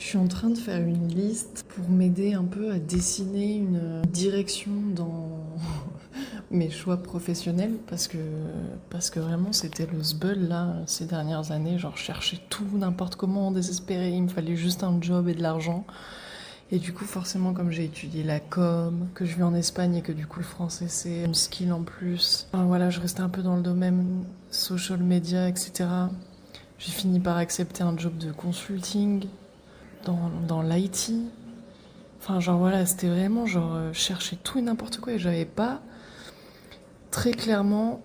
Je suis en train de faire une liste pour m'aider un peu à dessiner une direction dans mes choix professionnels parce que vraiment c'était le sbeul là ces dernières années, genre je cherchais tout n'importe comment, désespéré, il me fallait juste un job et de l'argent. Et du coup forcément comme j'ai étudié la com, que je vis en Espagne et que du coup le français c'est une skill en plus, enfin, voilà, je restais un peu dans le domaine social media, etc. J'ai fini par accepter un job de consulting dans l'IT. Enfin, genre voilà, c'était vraiment genre chercher tout et n'importe quoi et j'avais pas très clairement.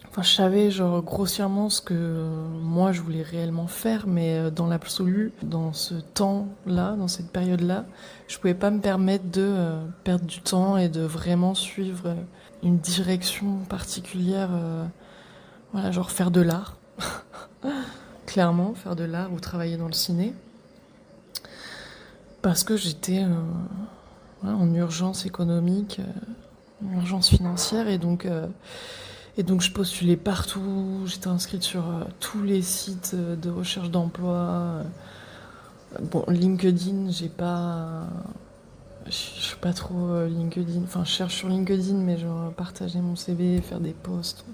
Enfin, je savais genre grossièrement ce que moi je voulais réellement faire, mais dans l'absolu, dans ce temps-là, dans cette période-là, je pouvais pas me permettre de perdre du temps et de vraiment suivre une direction particulière. Voilà, genre faire de l'art, clairement, faire de l'art ou travailler dans le ciné. Parce que j'étais voilà, en urgence économique, en urgence financière, et donc je postulais partout. J'étais inscrite sur tous les sites de recherche d'emploi. Bon, LinkedIn, j'ai pas. Je suis pas trop LinkedIn. Enfin, je cherche sur LinkedIn, mais genre partager mon CV, faire des posts.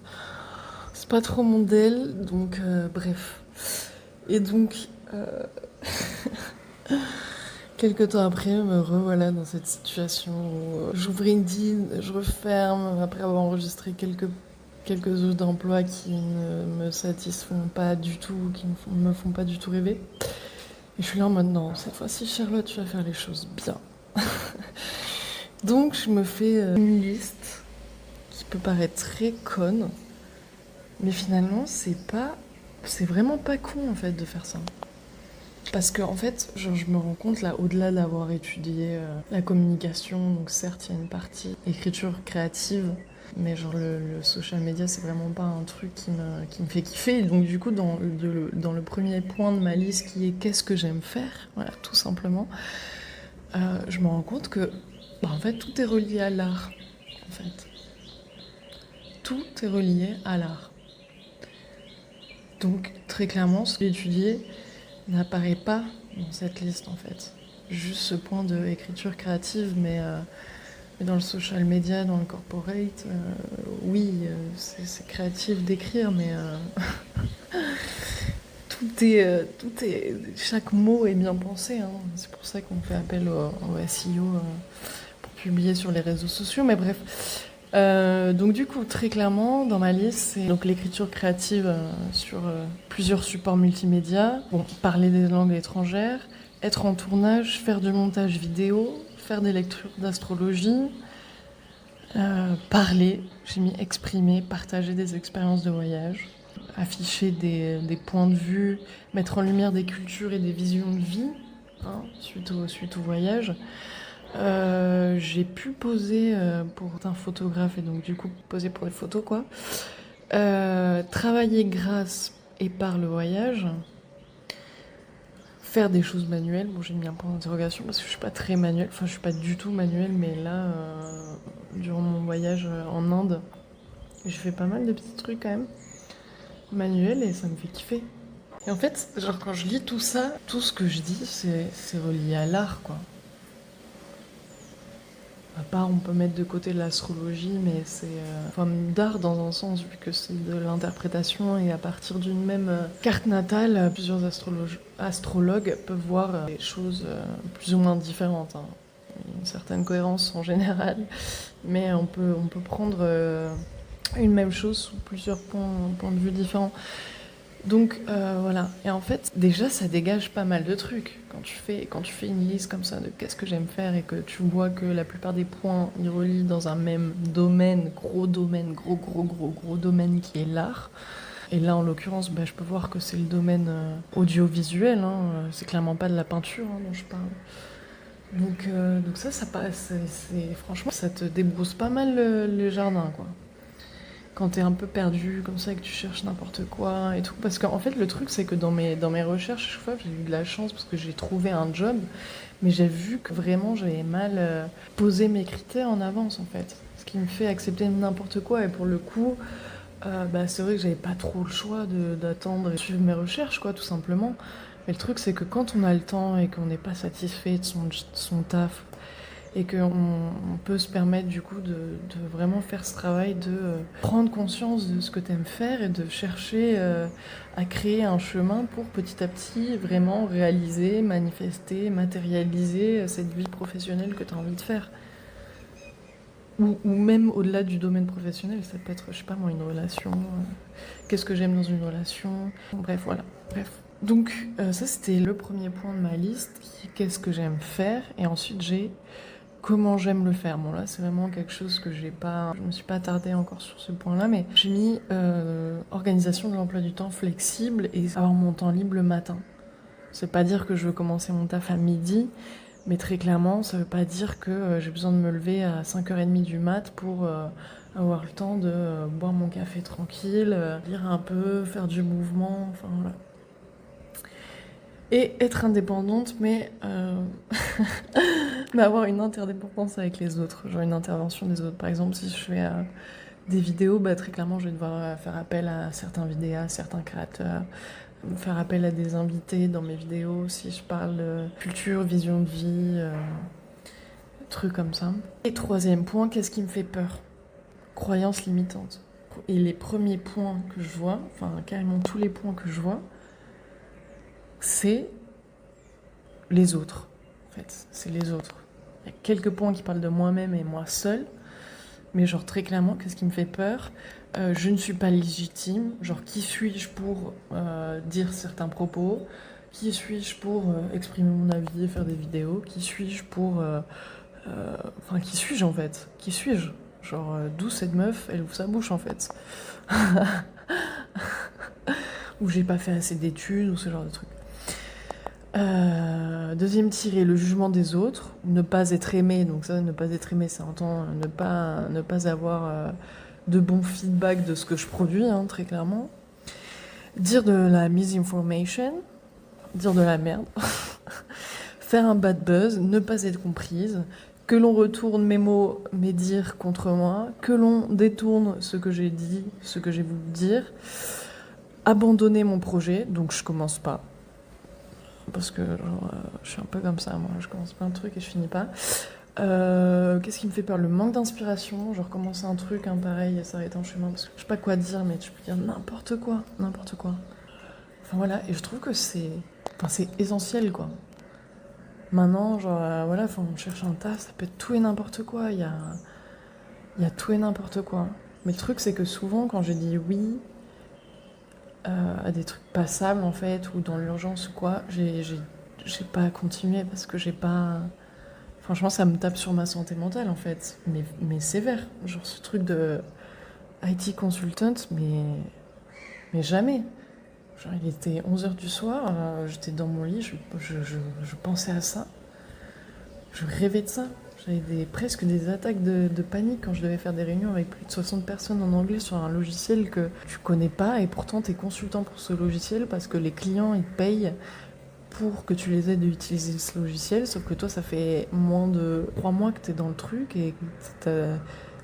C'est pas trop mon deal, donc bref. Et donc, quelques temps après, me revoilà dans cette situation où j'ouvre LinkedIn, je referme après avoir enregistré quelques offres d'emploi qui ne me satisfont pas du tout, qui ne me font pas du tout rêver. Et je suis là en mode non, cette fois-ci Charlotte, tu vas faire les choses bien. Donc je me fais une liste qui peut paraître très conne, mais finalement c'est vraiment pas con en fait de faire ça. Parce que en fait, genre, je me rends compte là, au-delà d'avoir étudié la communication, donc certes il y a une partie écriture créative, mais genre le social media c'est vraiment pas un truc qui me fait kiffer. Donc du coup dans le premier point de ma liste qui est qu'est-ce que j'aime faire, voilà tout simplement, je me rends compte que bah, en fait tout est relié à l'art. En fait, tout est relié à l'art. Donc très clairement, ce que j'ai étudié n'apparaît pas dans cette liste en fait. Juste ce point de écriture créative, mais dans le social media, dans le corporate, oui, c'est créatif d'écrire, mais chaque mot est bien pensé, hein. C'est pour ça qu'on fait appel au SEO pour publier sur les réseaux sociaux, mais bref. Donc du coup, très clairement, dans ma liste, c'est donc l'écriture créative sur plusieurs supports multimédia. Bon, parler des langues étrangères, être en tournage, faire du montage vidéo, faire des lectures d'astrologie, parler, j'ai mis exprimer, partager des expériences de voyage, afficher des points de vue, mettre en lumière des cultures et des visions de vie, hein, suite au voyage. J'ai pu poser pour un photographe et donc du coup poser pour des photos quoi. Travailler grâce et par le voyage. Faire des choses manuelles. Bon, j'ai mis un point d'interrogation parce que je suis pas très manuelle. Enfin, je suis pas du tout manuelle, mais là, durant mon voyage en Inde, j'ai fait pas mal de petits trucs quand même manuels et ça me fait kiffer. Et en fait, genre quand je lis tout ça, tout ce que je dis, c'est relié à l'art quoi. À part, on peut mettre de côté l'astrologie, mais c'est forme d'art dans un sens, vu que c'est de l'interprétation, et à partir d'une même carte natale, plusieurs astrologues peuvent voir des choses plus ou moins différentes, hein. Une certaine cohérence en général, mais on peut prendre une même chose sous plusieurs points de vue différents. Donc voilà, et en fait déjà ça dégage pas mal de trucs quand tu fais une liste comme ça de qu'est-ce que j'aime faire et que tu vois que la plupart des points ils relient dans un même domaine, gros domaine qui est l'art. Et là en l'occurrence bah, je peux voir que c'est le domaine audiovisuel, hein, c'est clairement pas de la peinture hein, dont je parle. Donc ça passe, franchement ça te débrousse pas mal le jardin quoi quand t'es un peu perdu comme ça et que tu cherches n'importe quoi et tout. Parce qu'en fait, le truc, c'est que dans mes recherches, chaque fois, j'ai eu de la chance parce que j'ai trouvé un job, mais j'ai vu que vraiment j'avais mal posé mes critères en avance, en fait. Ce qui me fait accepter n'importe quoi. Et pour le coup, bah, c'est vrai que j'avais pas trop le choix d'attendre et de suivre mes recherches, quoi, tout simplement. Mais le truc, c'est que quand on a le temps et qu'on n'est pas satisfait de son taf, et qu'on peut se permettre du coup de vraiment faire ce travail de prendre conscience de ce que tu aimes faire et de chercher à créer un chemin pour petit à petit vraiment réaliser, manifester, matérialiser cette vie professionnelle que tu as envie de faire. Ou même au-delà du domaine professionnel, ça peut être, je sais pas moi, une relation. Qu'est-ce que j'aime dans une relation? Bref, voilà. Bref. Donc ça, c'était le premier point de ma liste. Qu'est-ce que j'aime faire? Et ensuite, j'ai comment j'aime le faire. Bon là, c'est vraiment quelque chose que je me suis pas attardée encore sur ce point-là, mais j'ai mis organisation de l'emploi du temps flexible et avoir mon temps libre le matin. C'est pas dire que je veux commencer mon taf à midi, mais très clairement, ça veut pas dire que j'ai besoin de me lever à 5h30 du mat pour avoir le temps de boire mon café tranquille, lire un peu, faire du mouvement, enfin voilà. Et être indépendante, mais avoir une interdépendance avec les autres, genre une intervention des autres. Par exemple, si je fais des vidéos, très clairement, je vais devoir faire appel à certains vidéastes, certains créateurs, faire appel à des invités dans mes vidéos, si je parle culture, vision de vie, trucs comme ça. Et troisième point, qu'est-ce qui me fait peur? Croyances limitantes. Et les premiers points que je vois, enfin carrément tous les points que je vois, c'est les autres. En fait, c'est les autres. Il y a quelques points qui parlent de moi-même et moi seule, mais genre très clairement, qu'est-ce qui me fait peur? Je ne suis pas légitime. Genre, qui suis-je pour dire certains propos? Qui suis-je pour exprimer mon avis et faire des vidéos? Qui suis-je pour... Enfin, qui suis-je en fait? Qui suis-je? Genre, d'où cette meuf, elle ouvre sa bouche en fait? Ou j'ai pas fait assez d'études, ou ce genre de trucs. Deuxième tiré, le jugement des autres, ne pas être aimé. Donc ça, ne pas être aimé, ça entend ne pas avoir de bons feedbacks de ce que je produis, hein, très clairement. Dire de la misinformation, dire de la merde, faire un bad buzz, ne pas être comprise, que l'on retourne mes mots, mes dires contre moi, que l'on détourne ce que j'ai dit, ce que j'ai voulu dire, abandonner mon projet, donc je commence pas. Parce que genre, je suis un peu comme ça, moi, je commence plein de trucs et je finis pas. Qu'est-ce qui me fait peur? Le manque d'inspiration, genre commencer un truc, pareil, et s'arrêter en chemin, parce que je sais pas quoi dire, mais tu peux dire n'importe quoi, n'importe quoi. Enfin voilà, et je trouve que c'est essentiel, quoi. Maintenant, genre, voilà, on cherche un taf, ça peut être tout et n'importe quoi, il y a tout et n'importe quoi. Mais le truc, c'est que souvent, quand je dis oui à des trucs passables, en fait, ou dans l'urgence ou quoi, j'ai pas continué parce que j'ai pas... Franchement, ça me tape sur ma santé mentale, en fait. Mais sévère. Genre, ce truc de IT consultant, mais jamais. Genre, il était 11h du soir, j'étais dans mon lit, je pensais à ça. Je rêvais de ça. J'avais presque des attaques de panique quand je devais faire des réunions avec plus de 60 personnes en anglais sur un logiciel que tu connais pas et pourtant tu es consultant pour ce logiciel parce que les clients ils te payent pour que tu les aides à utiliser ce logiciel, sauf que toi ça fait moins de 3 mois que tu es dans le truc et que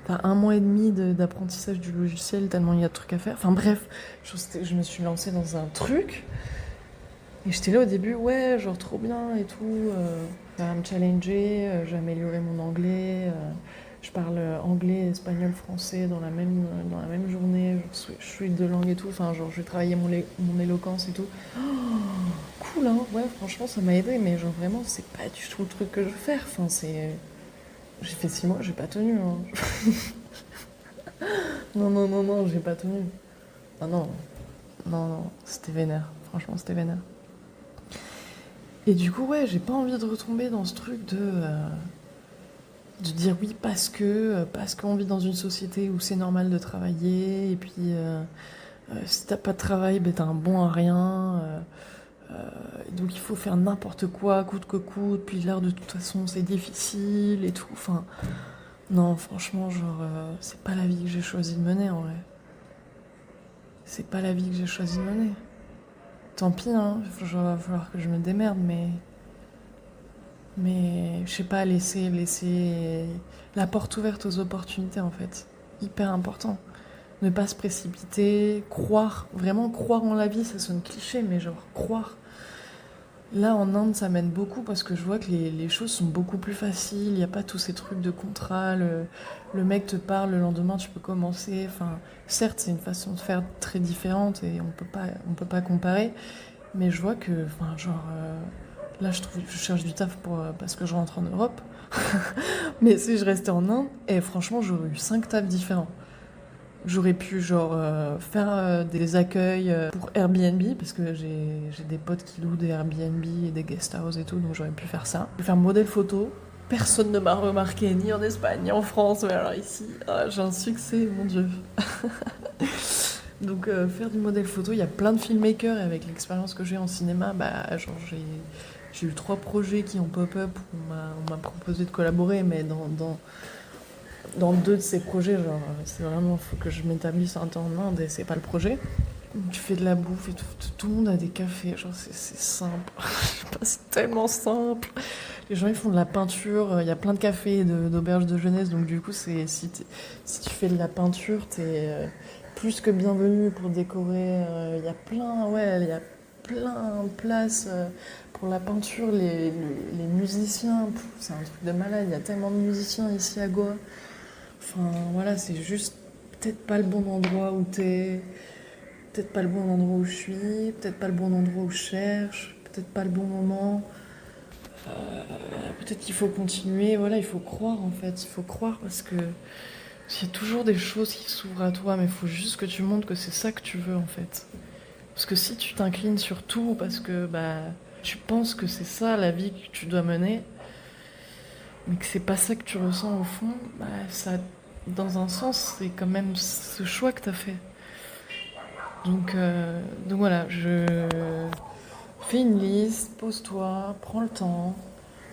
t'as 1 mois et demi d'apprentissage du logiciel tellement il y a de trucs à faire. Enfin bref, je me suis lancée dans un truc et j'étais là au début, ouais, genre trop bien et tout, ça va me challenger, j'ai amélioré mon anglais, je parle anglais, espagnol, français dans la même journée, je suis de langue et tout, enfin genre je vais travailler mon éloquence et tout. Oh, cool, hein, ouais, franchement ça m'a aidé, mais genre vraiment c'est pas du tout le truc que je veux faire, enfin c'est... J'ai fait 6 mois, j'ai pas tenu, hein. Non, j'ai pas tenu. Ah non, c'était vénère, franchement c'était vénère. Et du coup, ouais, j'ai pas envie de retomber dans ce truc de dire oui parce qu'on vit dans une société où c'est normal de travailler, et puis si t'as pas de travail, t'as un bon à rien, donc il faut faire n'importe quoi, coûte que coûte, puis là de toute façon c'est difficile et tout, enfin... Non, franchement, genre, c'est pas la vie que j'ai choisi de mener en vrai. C'est pas la vie que j'ai choisi de mener. Tant pis, hein, va falloir que je me démerde, mais je sais pas, laisser la porte ouverte aux opportunités en fait. Hyper important. Ne pas se précipiter, croire, vraiment croire en la vie, ça sonne cliché, mais genre croire. Là, en Inde, ça m'aide beaucoup parce que je vois que les choses sont beaucoup plus faciles. Il n'y a pas tous ces trucs de contrat. Le mec te parle, le lendemain, tu peux commencer. Enfin, certes, c'est une façon de faire très différente et on peut pas comparer. Mais je vois que, enfin, genre, là, je cherche du taf parce que je rentre en Europe. Mais si je restais en Inde, et franchement, j'aurais eu 5 tafs différents. J'aurais pu genre faire des accueils pour Airbnb parce que j'ai des potes qui louent des Airbnb et des guest house et tout, donc j'aurais pu faire ça. Faire modèle photo. Personne ne m'a remarqué ni en Espagne ni en France, mais alors ici, ah, j'ai un succès, mon dieu. Donc faire du modèle photo, il y a plein de filmmakers et avec l'expérience que j'ai en cinéma, bah genre j'ai eu 3 projets qui ont pop-up où on m'a proposé de collaborer, mais dans 2 de ces projets, genre, c'est vraiment, faut que je m'établisse un temps en Inde et c'est pas le projet. Tu fais de la bouffe et tout le monde a des cafés, genre c'est simple. Je sais pas, c'est tellement simple. Les gens ils font de la peinture, il y a plein de cafés et d'auberges de jeunesse, donc du coup si tu fais de la peinture, t'es plus que bienvenu pour décorer. Il y a plein, ouais, il y a plein de places pour la peinture, les musiciens, c'est un truc de malade, il y a tellement de musiciens ici à Goa. Enfin, voilà, c'est juste peut-être pas le bon endroit où t'es, peut-être pas le bon endroit où je suis, peut-être pas le bon endroit où je cherche, peut-être pas le bon moment. Peut-être qu'il faut continuer, voilà, il faut croire en fait, il faut croire parce que il y a toujours des choses qui s'ouvrent à toi, mais il faut juste que tu montres que c'est ça que tu veux en fait. Parce que si tu t'inclines sur tout parce que bah tu penses que c'est ça la vie que tu dois mener, mais que c'est pas ça que tu ressens au fond, bah ça, dans un sens, c'est quand même ce choix que t'as fait. Donc voilà, je fais une liste, pose-toi, prends le temps,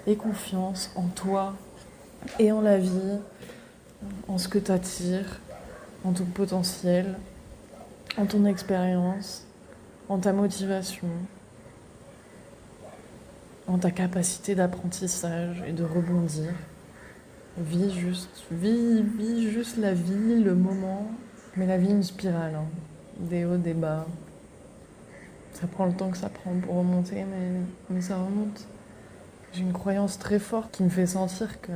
aie confiance en toi et en la vie, en ce que t'attires, en ton potentiel, en ton expérience, en ta motivation, en ta capacité d'apprentissage et de rebondir. Vis juste la vie, le moment. Mais la vie, une spirale, hein. Des hauts, des bas. Ça prend le temps que ça prend pour remonter, mais ça remonte. J'ai une croyance très forte qui me fait sentir que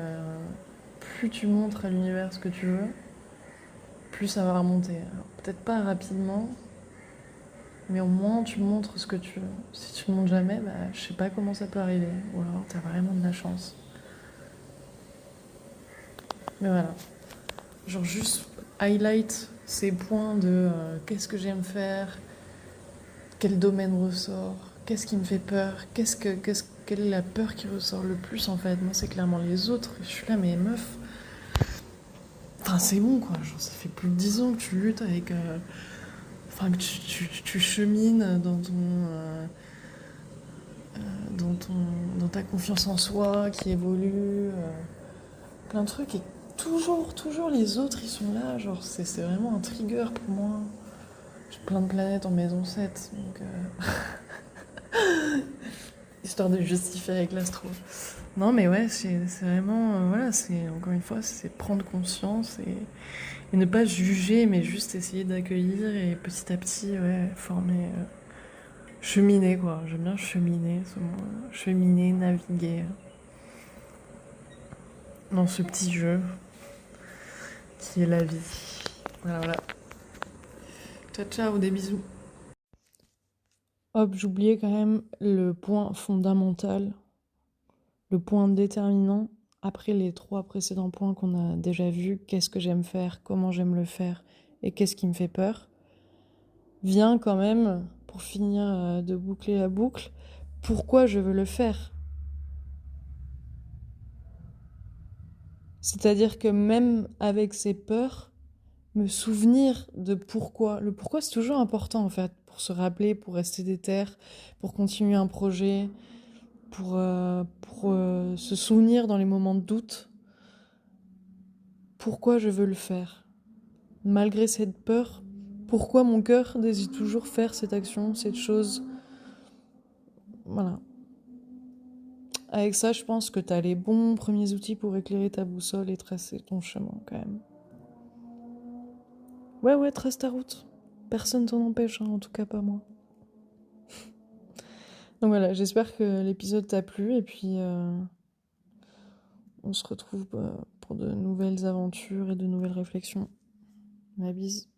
plus tu montres à l'univers ce que tu veux, plus ça va remonter. Alors, peut-être pas rapidement, mais au moins tu montres ce que tu veux. Si tu ne montres jamais, bah, je sais pas comment ça peut arriver. Ou alors t'as vraiment de la chance. Mais voilà. Genre juste highlight ces points de qu'est-ce que j'aime faire, quel domaine ressort, qu'est-ce qui me fait peur, quelle est la peur qui ressort le plus en fait. Moi c'est clairement les autres. Je suis là mais meuf, enfin c'est bon quoi, genre, ça fait plus de 10 ans que tu luttes avec... Enfin que tu chemines dans, ton, dans ta confiance en soi qui évolue, plein de trucs et toujours les autres ils sont là, genre c'est vraiment un trigger pour moi. J'ai plein de planètes en maison 7, donc histoire de justifier avec l'astro. Non mais ouais, c'est vraiment, voilà, c'est encore une fois, c'est prendre conscience et ne pas juger, mais juste essayer d'accueillir et petit à petit, ouais, former, cheminer quoi. J'aime bien cheminer, ce mot, cheminer, naviguer dans ce petit jeu qui est la vie. Voilà, voilà. Ciao, ciao, des bisous. Hop, j'oubliais quand même le point fondamental, le point déterminant. Après les 3 précédents points qu'on a déjà vus, qu'est-ce que j'aime faire, comment j'aime le faire et qu'est-ce qui me fait peur, vient quand même, pour finir de boucler la boucle, pourquoi je veux le faire. C'est-à-dire que même avec ces peurs, me souvenir de pourquoi. Le pourquoi, c'est toujours important en fait, pour se rappeler, pour rester déter, pour continuer un projet, pour se souvenir dans les moments de doute. Pourquoi je veux le faire. Malgré cette peur, pourquoi mon cœur désire toujours faire cette action, cette chose. Voilà. Avec ça, je pense que tu as les bons premiers outils pour éclairer ta boussole et tracer ton chemin quand même. Ouais, trace ta route. Personne t'en empêche, hein, en tout cas pas moi. Donc voilà, j'espère que l'épisode t'a plu et puis on se retrouve pour de nouvelles aventures et de nouvelles réflexions. Ma bise.